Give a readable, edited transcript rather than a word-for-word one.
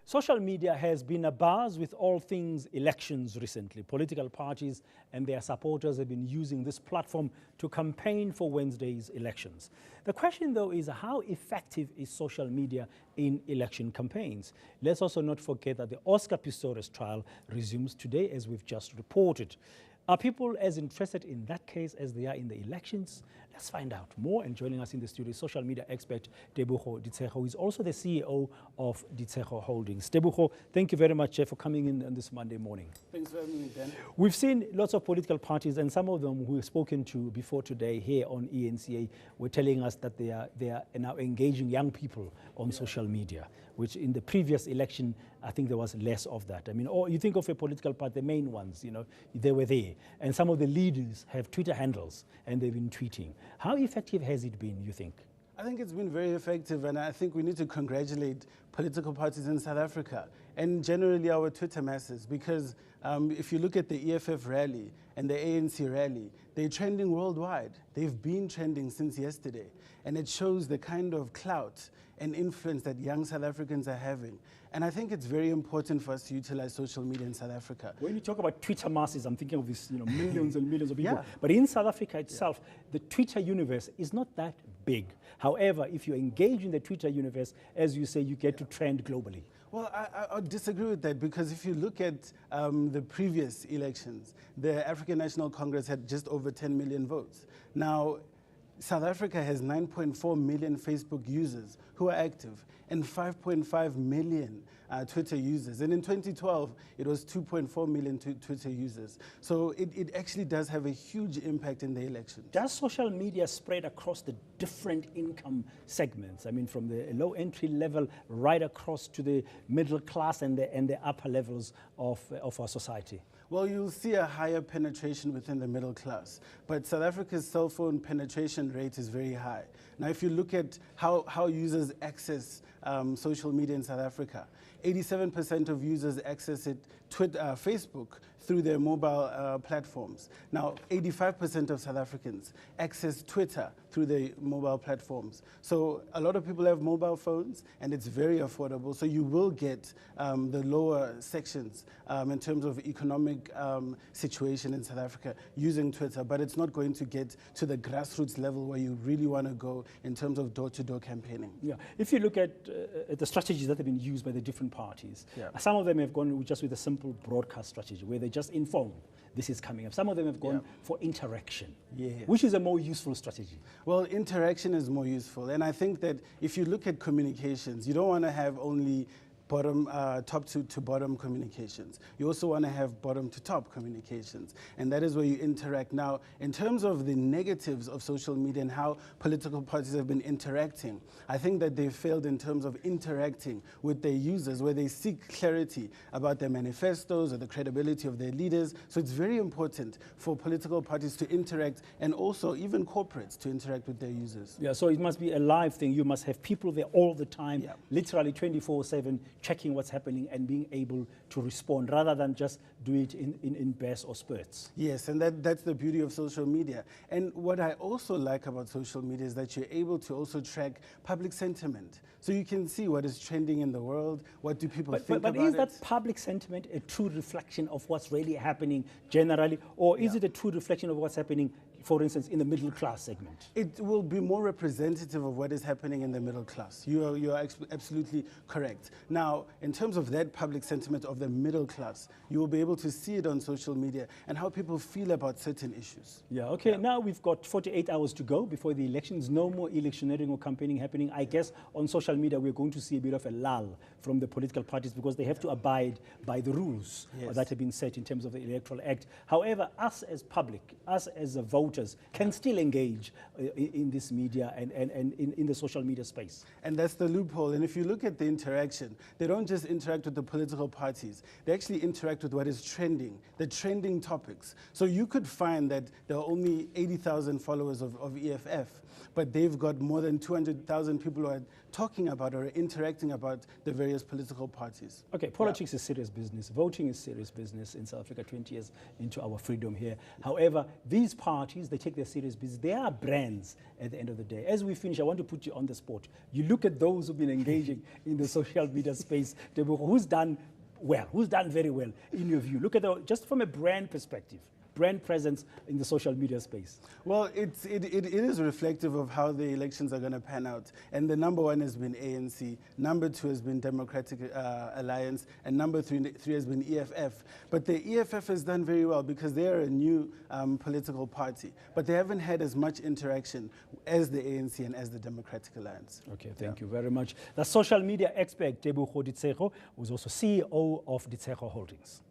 Social media has been abuzz with all things elections recently. Political parties and their supporters have been using this platform to campaign for Wednesday's elections. The question, though, is how effective is social media in election campaigns? Let's also not forget that the Oscar Pistorius trial resumes today, as we've just reported. Are people as interested in that case as they are in the elections? Let's find out more. And joining us in the studio is social media expert Tebogo Ditshego, who is also the CEO of Ditshego Holdings. Tebogo, thank you very much for coming in on this Monday morning. Thanks for having me, Ben. We've seen lots of political parties, and some of them who we've spoken to before today here on ENCA were telling us that they are now engaging young people on social media, which in the previous election, I think there was less of that. I mean, or you think of a political party, the main ones, you know, they were there. And some of the leaders have Twitter handles, and they've been tweeting. How effective has it been, you think? I think it's been very effective, and I think we need to congratulate political parties in South Africa and generally our Twitter masses, because if you look at the EFF rally and the ANC rally, they're trending worldwide. They've been trending since yesterday, and it shows the kind of clout and influence that young South Africans are having. And I think it's very important for us to utilize social media in South Africa. When you talk about Twitter masses, I'm thinking of these, you know, millions and millions of people. Yeah. But in South Africa itself, the Twitter universe is not that big. However, if you engage in the Twitter universe, as you say, you get to trend globally. Well, I disagree with that, because if you look at the previous elections, the African National Congress had just over 10 million votes. Now, South Africa has 9.4 million Facebook users who are active and 5.5 million Twitter users. And in 2012, it was 2.4 million Twitter users. So it actually does have a huge impact in the election. Does social media spread across the different income segments? I mean, from the low entry level right across to the middle class and the upper levels of our society? Well, you'll see a higher penetration within the middle class, but South Africa's cell phone penetration rate is very high. Now, if you look at how users access social media in South Africa, 87% of users access it, Facebook, through their mobile platforms. Now, 85% of South Africans access Twitter through their mobile platforms. So a lot of people have mobile phones, and it's very affordable. So you will get the lower sections in terms of economic situation in South Africa using Twitter, but it's not going to get to the grassroots level where you really want to go in terms of door-to-door campaigning. Yeah, if you look at the strategies that have been used by the different parties, some of them have gone just with a simple broadcast strategy where they just inform this is coming up. Some of them have gone for interaction, which is a more useful strategy. Well, interaction is more useful, and I think that if you look at communications, you don't want to have only top to bottom communications. You also want to have bottom to top communications, and that is where you interact. Now, in terms of the negatives of social media and how political parties have been interacting, I think that they failed in terms of interacting with their users, where they seek clarity about their manifestos or the credibility of their leaders. So it's very important for political parties to interact, and also even corporates to interact with their users. Yeah, so it must be a live thing. You must have people there all the time, literally 24/7, checking what's happening and being able to respond rather than just do it in bursts or spurts. Yes, and that's the beauty of social media. And what I also like about social media is that you're able to also track public sentiment. So you can see what is trending in the world, what do people think about it. But is that public sentiment a true reflection of what's really happening generally, or is it a true reflection of what's happening, for instance, in the middle class segment? It will be more representative of what is happening in the middle class. You are absolutely correct. Now, in terms of that public sentiment of the middle class, you will be able to see it on social media and how people feel about certain issues. Yeah, okay. Now we've got 48 hours to go before the elections. No more electioneering or campaigning happening. I guess on social media we're going to see a bit of a lull from the political parties because they have to abide by the rules that have been set in terms of the Electoral Act. However, us as public, us as voters, can still engage in this media and in the social media space. And that's the loophole. And if you look at the interaction, they don't just interact with the political parties. They actually interact with what is trending, the trending topics. So you could find that there are only 80,000 followers of EFF, but they've got more than 200,000 people who are talking about or interacting about the various political parties. Okay, politics is serious business. Voting is serious business in South Africa, 20 years into our freedom here. However, these parties, they take their serious business. They are brands at the end of the day. As we finish, I want to put you on the spot. You look at those who've been engaging in the social media space. Who's done well? Who's done very well in your view? Look at just from a brand perspective. Brand presence in the social media space? Well, it is reflective of how the elections are going to pan out. And the number one has been ANC, number two has been Democratic Alliance, and number three has been EFF. But the EFF has done very well because they are a new political party. But they haven't had as much interaction as the ANC and as the Democratic Alliance. Okay, thank you very much. The social media expert, Tebogo Ditshego, who's also CEO of Ditshego Holdings.